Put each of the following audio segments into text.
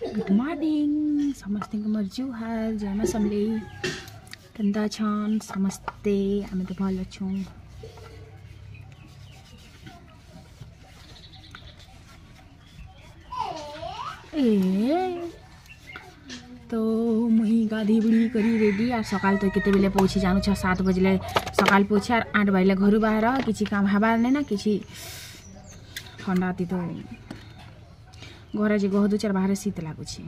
Good morning समस्ते मोर जुहार जयमा समले केन्ता छन् समस्ते हामी त भल छौं तो मुही गाधी बुढ़ी करी रेडी और सकाल तो केते बेले पहुँची जानु छ 7 बजे सकाल पहुँची और 8 बजे घर बाहर किसी काम हबार नहीं ना किसी ठंडा ती तो घर जे गहदु चार बाहर शीत लागुछि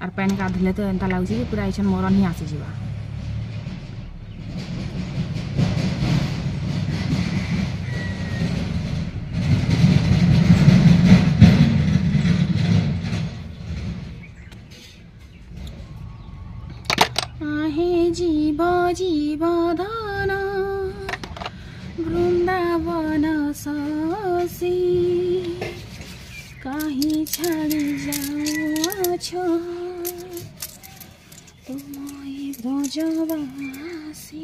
और पैन गाधले तो एंता लागुछि कि पूरा ऐसन मरण ही आसी जीवा आहे जीव जीव धन वृंदावन ससी कहीं छाड़ी जाओ तुम्हें ब्रजवासी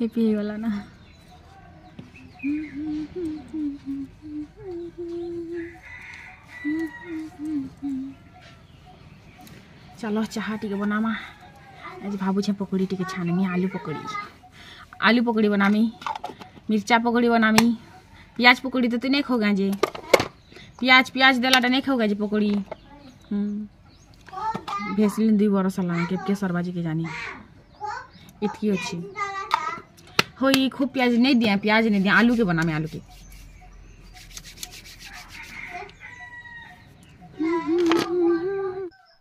ये पिए वाला ना चलो चाह टी बनामा आज भावुँ पकड़ी टी छानमी आलू पकड़ी बनामी मिर्चा पकड़ी बनामी प्याज पकड़ी तो तू नहीं खो जे प्याज देलाटा नहीं खो जे पकड़ी भेसलिन 2 बरस है के सरबाजी के जानी इतकी अच्छी हो खूब प्याज नहीं दिया आलू के बनामी आलू के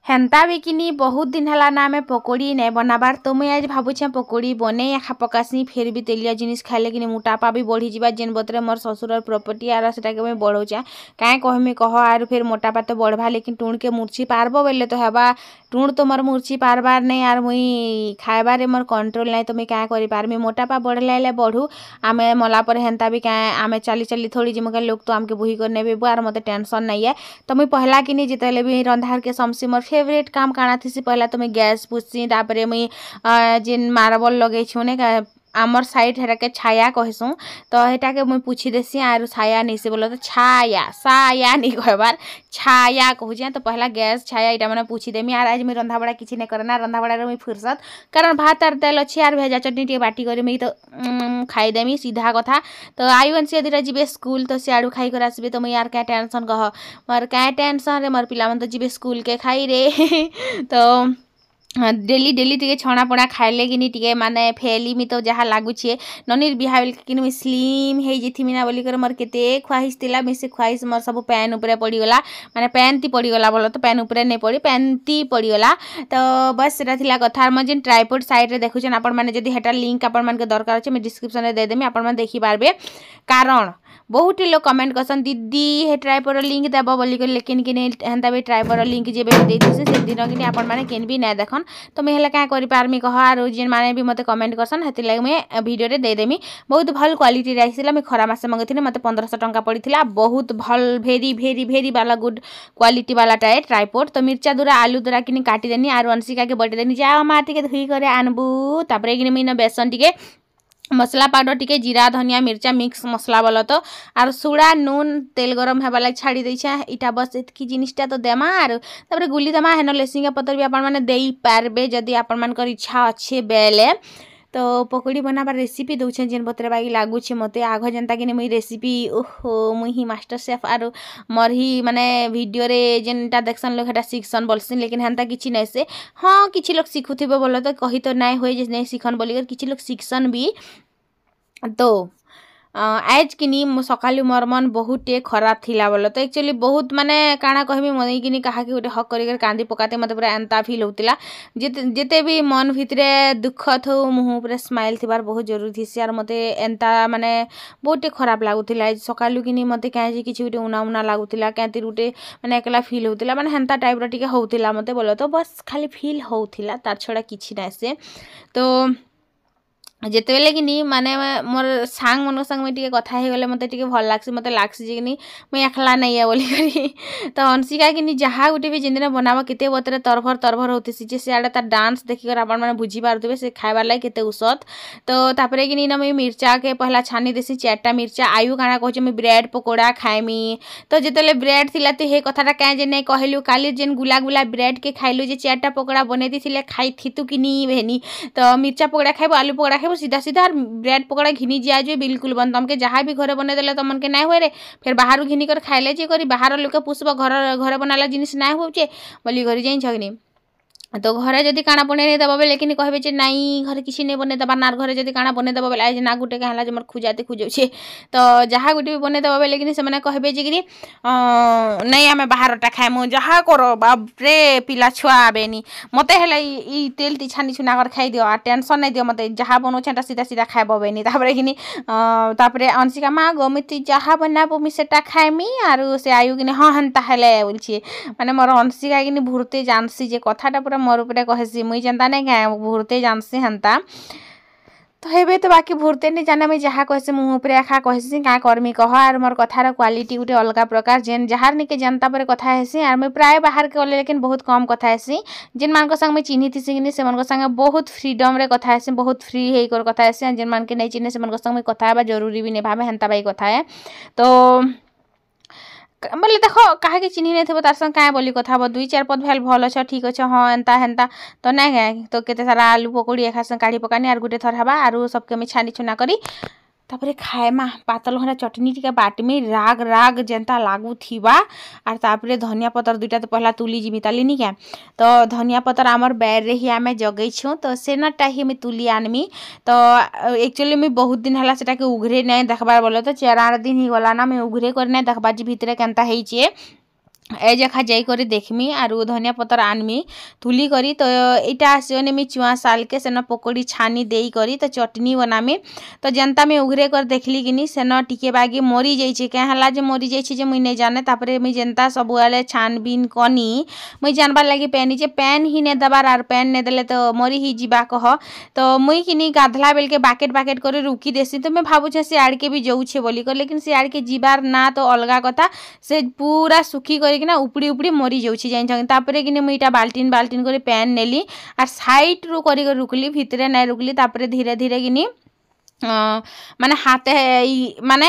हेन्ता भी किनी बहुत दिन हला ना मैं पकोड़ी नहीं बनाबार तो मुझे आज भावुछे पकोड़ी बने खा पकासी फिर भी तेलिया जिनिस खाइले कि मोटापा भी बढ़ी जा जेन बतरे मोर ससुर प्रॉपर्टी आर से मुझे बढ़ौचा कहीं कहमी कह आर फिर मोटापा तो बढ़वा लेकिन टुण के मूर्छी पारब बोले तो हवा टुण तो मोर मूर्छी पारबार नहीं आर मुई खाएबार मोर कंट्रोल नहीं तो मुझे क्या करें मोटापा बढ़ले बढ़ू आम मला पर हेन्ता भी क्या आम चली चली थोड़ी जिमका लोग तो आमके बुही कर नेबे आर मत टेंशन नहीं है तो मुझे पहला कि जिते भी रंधार के समसी मोर फेवरेट काम काना थी पहला तो मैं गैस पुछसी तापर मुई जिन मार्बल लगे छूने आमर साइड हेरा के छाया कहसूँ तो हेटा के मुई पूछी देसी आर छाया नहीं से बोलो तो छाया नहीं कहबार छाया कहूँ तो पहला गैस छाया इटा मैंने पूछी देमी आर आज मुई रंधा बड़ा किसी नहीं करना रंधा बड़ा मुई फुर्सत कारण भात आर तेल अच्छी आर भेजा चटनी टे बाटी कर मुई तो खाईदेमी सीधा कथा तो आयुन से यदि जी स्कूल तो सियाड़ू खाई कर आसबे तो मुई यार क्या टेंशन कह मोर क्या टेंशन रे मोर पिला मन तो जी स्कूल के खाई रे तो डेली डेली टी छणा पड़ा खाइले कि टी माने फेली मी तो जहाँ लगुचे ननीर बिहा कि मुझे स्लीम हो जाइमी ना बोलिकर मोर केते ख्वाहिश थिला से ख्वाहिश मोर सब पैन उपरे पड़गला माने पैन ती पड़गला बोल तो पैन उपरे नहीं पड़ी पैन ती पड़गला तो बस सेटा थिला कथा मोर जिन ट्राइपॉड साइड रे देखुछन आपण माने जदी हेटा लिंक आपण मान के दरकार अछि मैं डिस्क्रिप्शन रे दे देमी आपण मान देखि पारबे कारण बहुत लोग कमेंट करसन दीदी हे ट्राइपॉड लिंक देब बोलिकर लेकिन कि हेन्ता भी ट्राइपॉड लिंक जेबे देइथिसे से दिन कि आपण माने केन भी नहीं देखन तो मैं हेला क्या करि पारमी कह आरो जिन माने भी मते कमेंट करसन हेति लागि मैं वीडियो रे दे देमी बहुत भल क्वालिटी राइसिला मैं खरा मासे मंगथिने मते 1500 टंका पड़ीथिला बहुत भल भेरी भेरी भेरी वाला गुड क्वालिटी वाला टाए ट्राइपॉड तो मिर्चा दूरा आलू दूरा किनी काटी देनी आरो अंशिका के बटे देनी जा माटी के धुई करे आनबू तापरे किनी मीना बेसन टिके मसला पाउडर टिके जीरा धनिया मिर्चा मिक्स मसला बोल तो आर सुड़ा नून तेल गरम हेबा लाग छाड़ी देछा इटा बस एतकी जिनिसटा तो देमा आर तापर गुली देमा हेन लेसिंगा पतर भी आपण माने देई पारबे जदी आपण मान कर इच्छा अच्छे बेले तो पकोड़ी बनाबार रेसिपी दौछे जेन बतरे बागी लागुछे मते आघ जनता कि मुई रेसिपी ओहो मुई ही मास्टर शेफ आरो मोर ही माने वीडियो रे जेनटा देखसन लोग हेटा शिखसन बोलसिन लेकिन हेन्ता किछि नै से हाँ किछि लोग शिखुथिबे बोल तो कहि तो नै होय जे नै शिखन बोलिकर किछि लोग शिखसन भी तो आज किनी सकालू मोर मन बहुत खराब थिला बोल तो एक्चुअली बहुत माने काना कहमी मन किनी कहा कि गोटे हक कर कांदी पकाते मत पूरा एंता फील होतिला जेते भी मन भितरे दुख थो मुह पूरा स्माइल थिबार बहुत जरूरी थी यार मते एंता माने बहुत खराब लागुतिला सकालू किनी मते कहीं किसी गोटे उना उना लागुतिला कहीं गोटे माने एकला फील होतिला माने हेन्ता टाइप रो टिके होतिला मते बोल तो बस खाली फील होतिला तार छड़ा किछि नै से तो ଯେତେବେଳେ କିନି ମାନେ ମୋର ସାଙ୍ଗମାନଙ୍କ ସାଙ୍ଗେ ମୁଇଁ ଟିକେ କଥା ହେଇଗଲେ ମୋତେ ଟିକେ ଭଲ ଲାଗ୍ସି ମୋତେ ଲାଗ୍ସି ଯେ କିନି ମୁଇଁ ଏକଲା ନାଇଁ ଏ ବୋଲିକରି ତ ହଂସିକା କିନି ଯାହା ଗୋଟେ ବି ଯେନ୍ଦିନ ବନାବ କେତେ ବତରେ ତରଭର ହଉଥିସି ଯେ ସିଆଡ଼େ ତାର ଡାନ୍ସ ଦେଖିକରି ଆପଣମାନେ ବୁଝିପାରୁଥିବେ ସେ ଖାଇବାର ଲାଗି କେତେ ଉସତ ତ ତାପରେ କିନି ଇନ ମୁଇଁ ମିର୍ଚାକେ ପହଲା ଛାନି ଦେସି 4ଟା ମିର୍ଚା ଆୟୁ କାଣା କହୁଛେ ମୁଇଁ ବ୍ରେଡ୍ ପକୋଡ଼ା ଖାଇମି ତ ଯେତେବେଳେ ବ୍ରେଡ୍ ଥିଲା ତ ହେ କଥାଟା କାଁ ଯେ ନାଇଁ କହିଲୁ କାଲି ଯେନ୍ ଗୁଲା ବ୍ରେଡ୍ କେ ଖାଇଲୁ ଯେ 4ଟା ପକୋଡ଼ା ବନେଇ ଦେଇଥିଲେ ଖାଇଥିତୁ कि नी बहनी तो मिर्चा पकड़ा खाइब आलू पकड़ा खाइब सीधा सीधा ब्रेड पकड़ा घिनी जाए बिल्कुल बंद तुमके जहाँ भी घरे बने देले तुमन के नाई हुए रे फिर बाहर घिनी कर खाइले जे करी बाहर लोक पुष्प घर बनाला जिनिस नाई होचे बोली घरे जाइन छगनी तो घरे जदि काଣା बने नहीं देबा बेले कि कहबे जे नाई घरे किसी नहीं बने देबा नार घरे जदि काଣା बने देबा बेले आज ना गुटे कहला जे मोर खुजाते खुजौछे तो जहाँ गुटे भी बने देबा बेले कि से कहबे जे कि नहीं आमे बाहरटा खाइमु जहाँ करो बाप रे पिला छुआ आबेनी मते हेले ई तेल ती छानी छुना कर खाई दियो आ टेंशन नहीं दियो मते जहाँ बनौछेटा सीधा सीधा खाइबो बेनी तापरे कि तापरे अंशिका माँ गमिती जहाँ बनाबो मि सेटा खाइमी आरु से आयु कि हाँ हेन्ता हेले बोलछे माने मोर अंशिका कि भुरते जानसी जे कथाटा पूरा मोर उपरे कहसी मुई जनता नहीं क्या भुरते जानसी हेन्ता तो हेबे तो बाकी भुरते नहीं जाने मुई जहाँ कहसी मुँह उपरे एखा कहसी क्या कर्मी कह आर मोर कथार क्वालिटी गोटे अलग प्रकार जेन जहाँ निके जनता पर कथा हेसी आर मुई प्राय बाहर के गले लेकिन बहुत कम कथा हेसी जेन मान संग मुई चिन्ही थी कि से संगे बहुत फ्रीडम रे कथा हेसी बहुत फ्री होकर कथा हेसी जेन मान के नहीं चिन्हे से संग मुई कथा हेबा जरूरी भी नहीं भावे हेन्ता बाई कथा है तो बोले देख कहा चिन्ही नहीं थे तार संग क्या बोली कथा 2-4 पद भेल भल अच्छ ठीक अच्छे हाँ एंता हेन्ता तो नहीं तो केते सारा आलू पकौड़ी एका संग काढ़ी पकानी आर गोटे थर हवा आरु सबके मैं छानी छुना करी तापरे खाएमा पातल घंटा चटनी टिके बाटमी राग राग जेनता लागू थिबा आर तापरे धनिया पतर दुईटा तो पहला तुली जिमी ताली नी क्या तो धनिया पतर आमर बैर रे ही आमे जगई छु तो सेनाटा ही मैं तुली आनमी तो एक्चुअली मैं बहुत दिन हला सेटा के उघरे नहीं देखबार बोले तो 4-8 दिन ही गला ना मैं उघरे कर नहीं देखबा जी भितरे केनता हेइचे ए जखा जाई करी देखमी आरु धनिया पतर आनमी तुली करी तो इटा आसने मी 4 साल के सेन पकोड़ी छानी देई करी तो चटनी बनामी तो जनता में उघरे कर देखली कि सेन टिके बागी मरी जाइए क्या हला जे मरी जाइए जे मुई नहीं जाने तापरे मुई जनता सबुआले छानबीन कनी मुई जानबार लगी पैनी जे पैन ही नहीं दबार आर पैन नहीं देले तो मरी ही जीवा कह तो मुई कि गाधला बेल के बाकेट बाकेट कर रुकी देसी तो मैं भावुछे से आड़ के भी जाऊे बोली कर लेकिन से आड़ के जीवार ना तो अलग कथा से पूरा सुखी कर कि उपड़ी उपड़ी मरी जाऊँगी जाइन तापरे कि मुझा बाल्टीन बाल्टीन कर पैन नेली आर साइड रू कर रुकली भितरे नहीं रुकली तापरे धीरे धीरे कि माने हाथे माने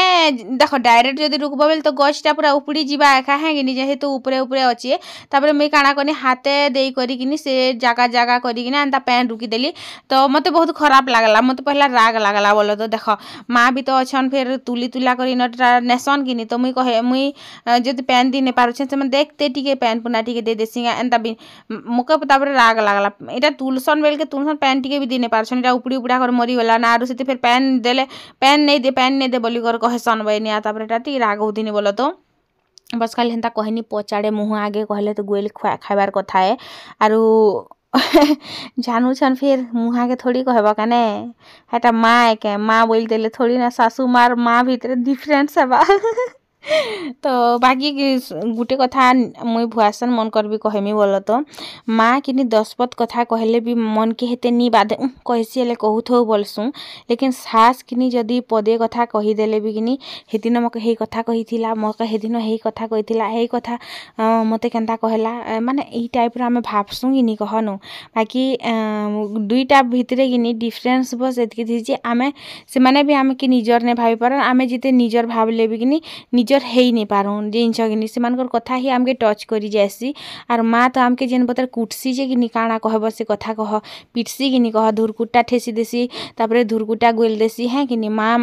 देख डायरेक्ट जदि रुकब बेले तो गछटा पूरा उपड़ी जीवा एका है कि जेहेतु उपरे उपरे अच्छे तापरे मुई काଣା कनी हाथे देई करी से जगह जगह करी एंता पैन रुकीदेली तो मते बहुत खराब लागला मते पहला राग लागला बोलो तो देख माँ भी तो अच्छन फिर तुली तुला करी नेसन कि तो मुई कहे मुई जदि पैन दी नहीं पारुछे से देखते टिके पैन पुना टिके दे देसी एंता भी मुके तापरे राग लागला एटा तुलसन बेल के तुलसन पैन टिके भी दी नहीं पारुछन एटा उपड़ी उपड़ा कर मरी गला ना आरु से फिर पैन देले पैन नहीं दे बोली कर कहसन बहनी तापर टी राग होती बोलो तो बस खाली हेन्ता कहनी पचाड़े मुँह आगे कहले तो गोल खाइबार कथा है आरु जानूछन फिर मुँह आगे थोड़ी कहबा कने हेटा माँ के माँ बोल देले थोड़ी ना सासू मार माँ भीतर डिफरेंस है तो बाकी गोटे कथा मुई भुआसन मन कर भी कहमी बोल तो माँ कि 10 पद कथा कहले भी मन के हेते नी बाधे कहसी हेले कहूथो बोलसु लेकिन सास कि जदि पदे कथा कहीदेले भी कि हेदिन मके हे कथा कहीथिला मके हेदिन हे कथा कहीथिला हे कथा मते केनता कहला माने ई टाइप रो आमे भाबसु कि कहनु बाकी दुईटा भितरे कि डिफरेंस बस एतकी थी जे आमे से माने भी आमे कि निजर ने भाबी पारन आमे जिते निजर भाबले भी कि निजर है नहीं पारुन जिनस कि से कथा ही आमके टच करी जासी आर माँ तो आमके जेन बतर कुटसी जे कि काଣା कहब से कथा कह पिटसी कि कह धुरकुटा ठेसी देसी तापरे धुरकुटा गोल देसी है कि माँ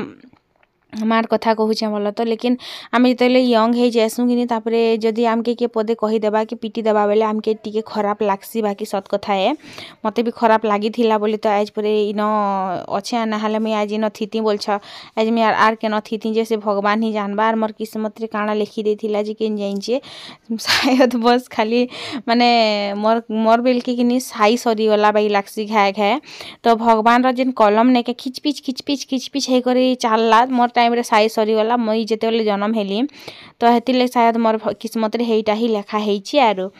मार कथा कहूचे बोल तो लेकिन आम जो यंग हो जासू कि तापरे जदि आमके किए पदे कहीदेबा कि पिटी देबा बेले आमके टिके खराब लागसी बाकी सत कथा है मते भी खराब लगी बोली तो आज पर इन अच्छे ना मुझे आज इन थीती बोलछ आज मैं आर के न थीती जे से भगवान ही जानबा आर मोर किस्मत रे काଣା लिखी देथिला जे केन जाइछे शायद बस खाली माने मोर बेल के कि साई सरी गला बाई लागसी घाए घाए तो भगवान रो जेन कलम ने के खिचपिच हे करी चालला मोर टाइम रे साई सरीगला मुई जेते जन्म हेली तो हेतिले शायद मोर किस्मत रे हेइटा ही लेखा हेइछि आरो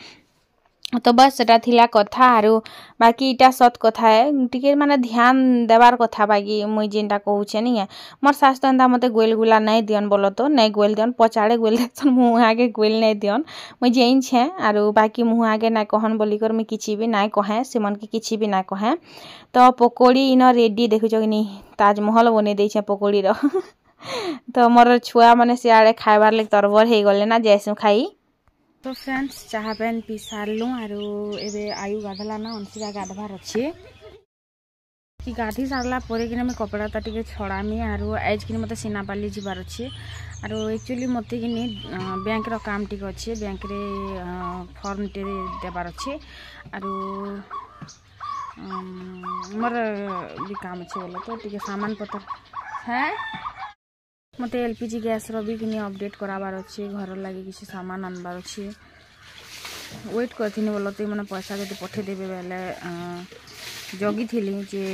तो बस सेटा थिला कथा आरो बाकी इटा सत कथा है टिके माने ध्यान देवार कथा बाकी मुई जेनटा कहूछे नहीं है मोर सास तो एंता मते गोल गुला नहीं दियन बोलो तो नहीं गोल दियन पचाड़े गोल देसन मुँह आगे गोल नहीं दियन मुई जेइन छे आरो बाकी मुँह आगे ना कहन बोली कर मुई किछि भी ना कहे सिमन के किछि भी ना कहे तो पकोड़ी इन रेडी देखुछ कि नहीं ताजमहल बने देछे पकोड़ी रो तो मोर छुआ माने सियाड़े खाइबार ले तरबर हे गले ना जैसे खाई तो फ्रेंड्स चाहा पेन पी सारलु आरो एबे आयु गाधला ना अनसिका गाधबार अच्छे कि गाधी सारला परे कि मैं कपड़ा टिके छड़ामी आरो आज कि मते सिनापाली जीवार अच्छे आरो एक्चुअली मते कि बैंक रो काम टिके अच्छे बैंक रे फॉर्म टे देबार अच्छे आरो मोर भी काम अच्छे बोलो तो टिके सामान पत्र है मते एलपीजी गैस रो भी कि अपडेट कराबार अच्छे घर लगे किसी सामान आनबार अच्छे वेट करथिनी बोलो तो मैंने पैसा जब पठे देबे बेले जगी थी जे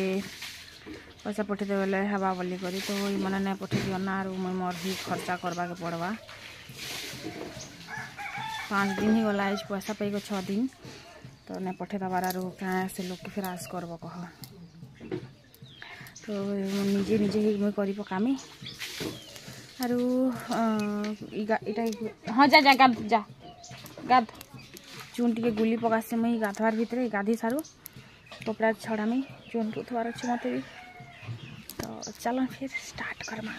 पैसा पठे देबे बेले हवा बोली करी तो मैंने नहीं पठे दियो ना आरो मैं मोर ही खर्चा करबा के पड़वा 5 दिन ही गला आज पैसा पाई को 6 दिन तो नहीं पठे दबार आरो क्या से लोग के फिर आस करबो कह तो निजे निजे ही मैं करी पकामी आरो इटा हाँ जा जा गाद चून टे गुली पकासे मुई गाधवार भितर गाधी सारू कपड़ा छड़ामी चून रुथवार अच्छे मत भी तो चलो फिर स्टार्ट करमा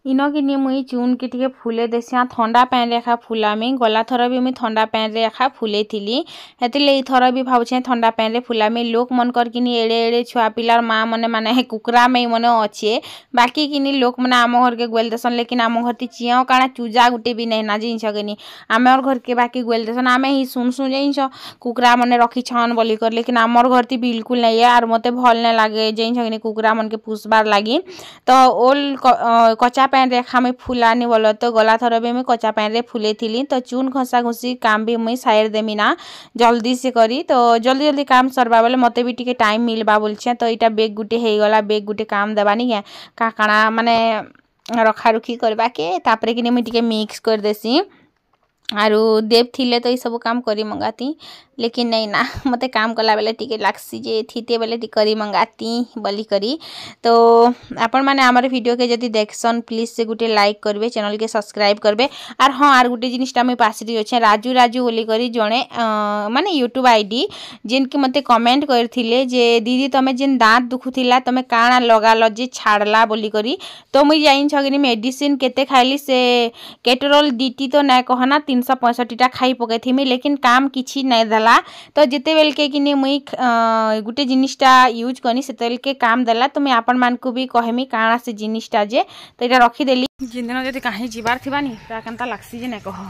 इनो कि मुई चून के टिके फुले देसिया ठंडा पैन रे एखा फुलामी गला थर भी मुई ठंडा पैन रे एखा फुले थिली हेतिले ई थर भी भावछे ठंडा पैन रे फुलामी लोक मन कर किनी एड़े एड़े छुआ पिलार माँ मने माने कुकरा में मने अच्छे बाकी किनी लोक मने आम घर के गोल देसन लेकिन आम घर ती चिया काना चूजा गुटे भी नहीं ना जिनछ गनी आम घर के बाकी गोल देसन आमे ही सुन जिनछ कुकरा मने रखी छन बोली कर लेकिन आमर घर ती बिल्कुल नहीं है आर मते भल नहीं लागे जिनछ गनी कुकरा मन के पुसबार लागी तो ओल कच्चा पैन रे एखा मैं फुलानी बोलो तो गला थर भी मुई कच्चा पैन रे फुले थिली तो चून घसा घुसी काम भी मुई साइड देमी ना जल्दी से करी तो जल्दी जल्दी काम सरबा बोले मते भी टिके टाइम मिलबा बोलछे तो इटा बेग गुटे हे गला बेग गुटे काम देबानी है का काना माने रखा रुखी करबा के तापरे कि मुई टिके मिक्स कर देसी आरो देव थिले तो ये सब काम करी मंगाती लेकिन नहीं ना मते काम कला बेले टिके लागसी जे थीते बेले टी करी मंगाती बोली करी तो आपण माने हमर वीडियो के जदी देखसन प्लीज से गुटे लाइक करबे चैनल के सब्सक्राइब करबे आर हां आर गुटे जिनिसटा मैं पासरी अछि राजू राजू बोली करी जणे माने यूट्यूब आईडी जिन के मते कमेंट करथिले जे दीदी तमे जिन दांत दुखुथिला तमे काना लगालो जे छाड़ला बोली करी तो मुई जाइन छगनी मेडिसिन केते खाइली से केटरोल डीटी तो नै कहना 365 टा खाई पके थीमी लेकिन काम किछि नै दला तो जिते बेल के किनी मुई गुटे जिनिसटा यूज कनी सेते बेल के काम देला तो मैं आपन मान को भी कहमी काना से जिनिसटा जे तो एटा रखी देली जिन दिन जदी काहे जीवार थिबानी ता केनता लागसी जे नै कह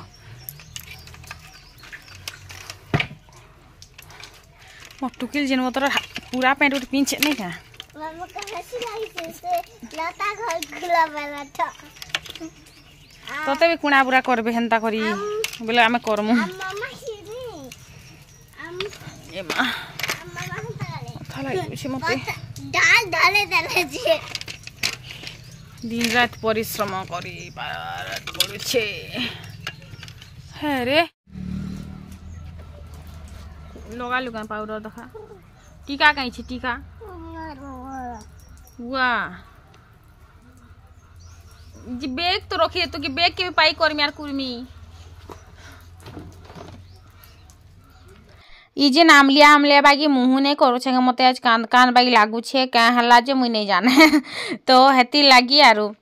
मोटुकिल जिन मोतर पूरा पैंट उठ पिंच नै का मामा कहासी लागी से लता घर खुला वाला था तते भी कुणा बुरा करबे हेंता करी बोले आमे करमु मामा हिनी ए मा मामा हंता थाला छी मते डाल डाले डाले जे दिन रात परिश्रम करी बात पड़ुछे हे रे लगा लुगा पाउडर देखा टीका काई छी टीका वाह जी बैग तो रखिए तो कि बैग के भी पाई करमी यार कुर्मी ई जे नामलिया बागी मुँह नहीं करू छे मते आज कान कान बागी लागू छे क्या हला जे मुई नहीं जाने तो हेती लागी आरो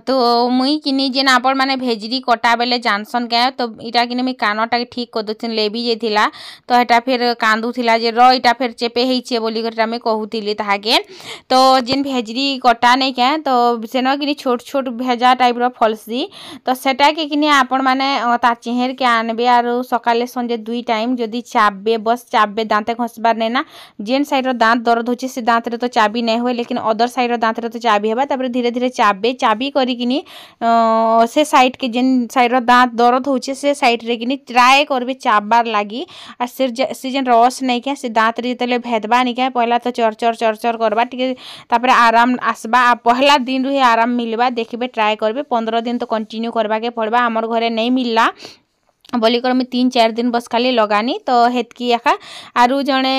तो मुई किनी जेन आपण माने भेजरी कटा बेले जानसन क्या तो इटा किनी मी कानटा के ठीक कर दथिन लेबी जे थिला तो हेटा फिर कांदू थिला जे र इटा फिर चेपे हेइछे बोली करटा मैं कहूतिली ताहाके तो जेन भेजरी कटा नहीं क्या तो सेनो किनी छोट छोट भेजा टाइप रो फलसी तो सेटा के किनी आपण माने ता चेहर के आनबे आर सकाले संजे 2 टाइम जदी चाबे बस चाबे दांते खसबार नै ना जेन साइड रो दांत दर्द होचे से दांत रे तो चाबी नहीं होए लेकिन अदर साइड रो दांत रे तो चाबी हेबा तापर धीरे धीरे चाबी करी किनी से साइड के जेन साइड रो दांत दर्द होचे से साइड रे किनी ट्राई करबे चाबार लागी आ से जेन रस नहीं क्या से दांत रे तले भेदबा नहीं क्या पहला तो चर चर करबा टिके तापर आराम आसबा आ पहला दिन रे आराम मिलबा देखबे ट्राई करबे 15 दिन तो कंटिन्यू करबा के पड़बा हमर घरे नहीं मिलला बोलिकर मुझे 3-4 दिन बस खाली लगानी तो हेतकी एका आरु जड़े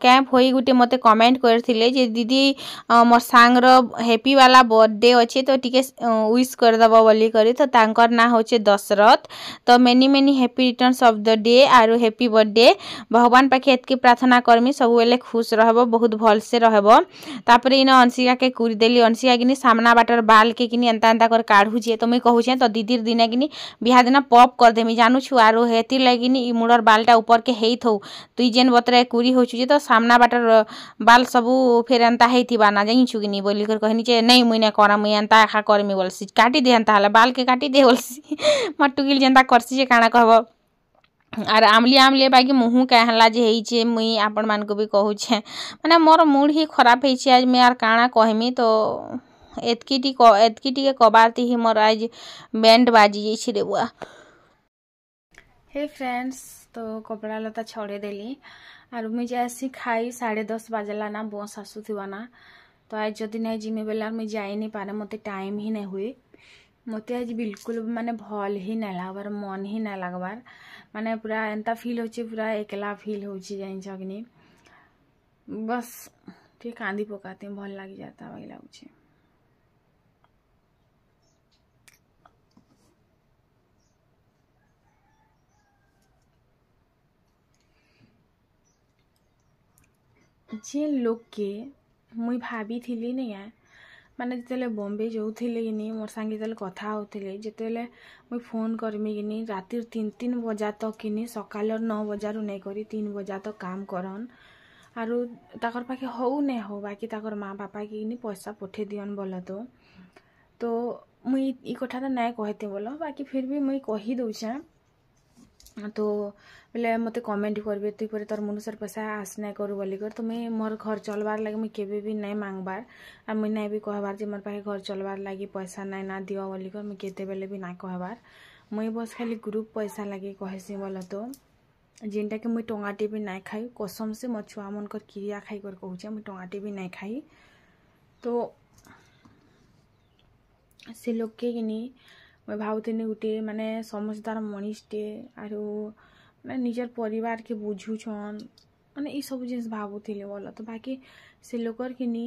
कैंप हो गोटे मत कमेंट करते जे दीदी मोर सांगर हैप्पी वाला बर्थडे अच्छे तो टिके विश करदेव बोलिकर तो तांकर ना होचे दशरथ तो many many happy returns of the day आरु हैप्पी बर्थडे भगवान पाखे एतकी प्रार्थना करमी सब बेले खुश रहबो बहुत भल से रहबो। तापर इन अंशिका के कुरी देली अंशिका किनी सामना बाटर बाल के किनी एंता एंता कर काढ़ुचे तो मुई कहूचे तो दीदीर दिने किनी बिहा दिन पॉप कर देमी जानू आरो हेती लगिनी इ मुड़र बालटा ऊपर के हेई थौ तुई जेन बतरे कुरी होछु जे तो सामना बाटर बाल सबू फेर एंता हेतिबा ना जाइछु किनी बोली कर कहनी जे नहीं मुई ने करा मुई एंता खा करमी बोलसी काटी दे एंता हला बाल के काटी दे बोलसी मट्टुकिल जेंता करसी जे काना कहबो आर आमली आमली बाकी मुहु कहला जे हेई छे मुई आपण मान को भी कहू छे माने मोर मूड ही खराब हेई छे आज मैं यार काना कहमी तो एतकी टी कबारती ही मोर आज बैंड बाजी जे छे रे बुआ। हे फ्रेंड्स तो कपड़ा लता छड़े देली आर मुझे जैसी खाई 10:30 बाजला ना बस आसुथिबा ना तो आज जदि नहीं जिमे बेला मुझे जाई नहीं पारे मते टाइम ही नहीं हुए मते आज बिल्कुल माने भल ही नहीं लागबार मन ही नहीं लागबार माने पूरा एंता फील होची पूरा एकला फील होची जाइन छकनी बस ठीक कांदी पकाते भल लागी जाता वही लागुची। जे लोग के मुई भाभी थी नहीं है माने जिते बॉम्बे जो कि मोर सांगे जिते कथा होते जिते मुई फोन करमी कि रातिर 3-3 बजा तक कि सकाल 9 बजारू नहीं करी 3 बजा तक काम करन आरु ताकर पाखे हो नहीं हो बाकी ताकर माँ बापा कि पैसा पठे दियन बोल तो मुई ई कथा तो नहीं कहते बोल बाकी फिर भी मुई कही दौचे तो बोले मत कमेंट करबे तुई पर तोर मनुष्य पैसा आस नहीं करू बोलिकर तो मुई मोर घर चलबार लगे मुई केबे भी नहीं मांगबार और मुई नहीं भी कहबार जे मोर पाखे घर चलबार लगी पैसा नहीं ना दियो बोलिकर मुई केते बेले भी ना कहबार मुई बस खाली ग्रुप पैसा लगे कहसी बोल तो जिनटा कि मुई टंगाटे भी नहीं खाई कसम से मोर छुआ मन कर क्रिया खाई कर कहूचे मुई टंगाटे भी नहीं खाई तो से लोग के किनी मैं भावुनी गोटे माने समझदार मनीषटे आरु माने निजर परिवार के बुझुछन माने ई सब जिनिस भावुले बोल तो बाकी से लोकर किनी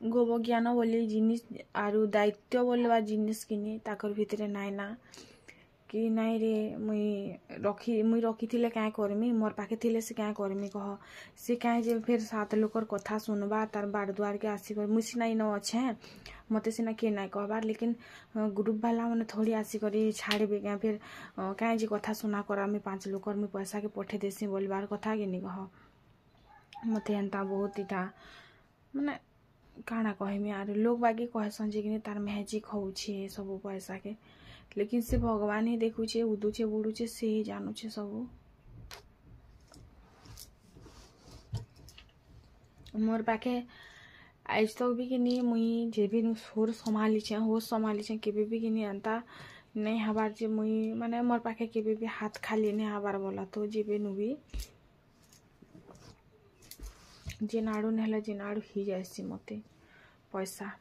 गोब ज्ञान बोली जिनिस आरु दायित्व बोलवा जिनिस किनी ताकर भितरे नाई ना कि नाई रे मुई रखी थिले क्या करमी मोर पाखे थिले से क्या करमी कह से क्या जे फिर सात लोकर कथा सुनबा तार बार द्वार के आसिक मुई सिना इन अच्छे मते सिना के ना कहबार लेकिन ग्रुप वाला मैंने थोड़ी आसिक छाड़े क्या फिर क्या जे कथा सुना करा मुई 5 लोकर मुई पैसा के पठे देसी बोलबार कथा कि कह मते एंता बहुत इटा माने काना कहमी आर लोग बाकी कहसन जे कि तार मैजिक होउछे सब पैसा के लेकिन से भगवान ही देखुचे उदुचे बुड़ुचे से ही जानुचे सब मोर पाखे आज तक भी कि मुई जे भी होश संभाली केबे भी कि एंता नहीं हबार जे मुई माने मोर पाखे केबे भी हाथ खाली नहीं हबार बोला तो जेबे नुबी जेनाड़ू नेला जेनाड़ू ही जाइसी मते पैसा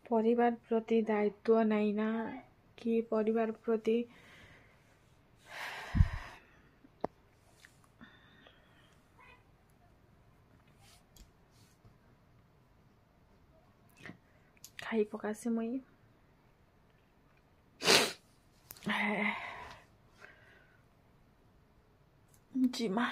परिवार प्रति दायित्व नहीं ना कि परिवार प्रति खाई पकासी मुई जीमा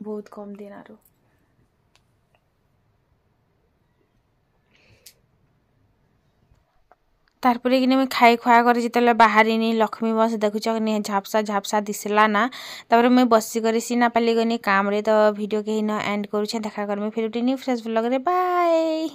बहुत कम दिन आरो तारपरे कि खाई खुआ कर जिते बाहरी लक्ष्मी बस देखुच झापसा झापसा दिसला ना तापर मुझे बसिक सीना पाली गनी काम रे तो वीडियो के एंड करुचे देखा करमी फिर न्यू फ्रेश ब्लॉग रे बाय।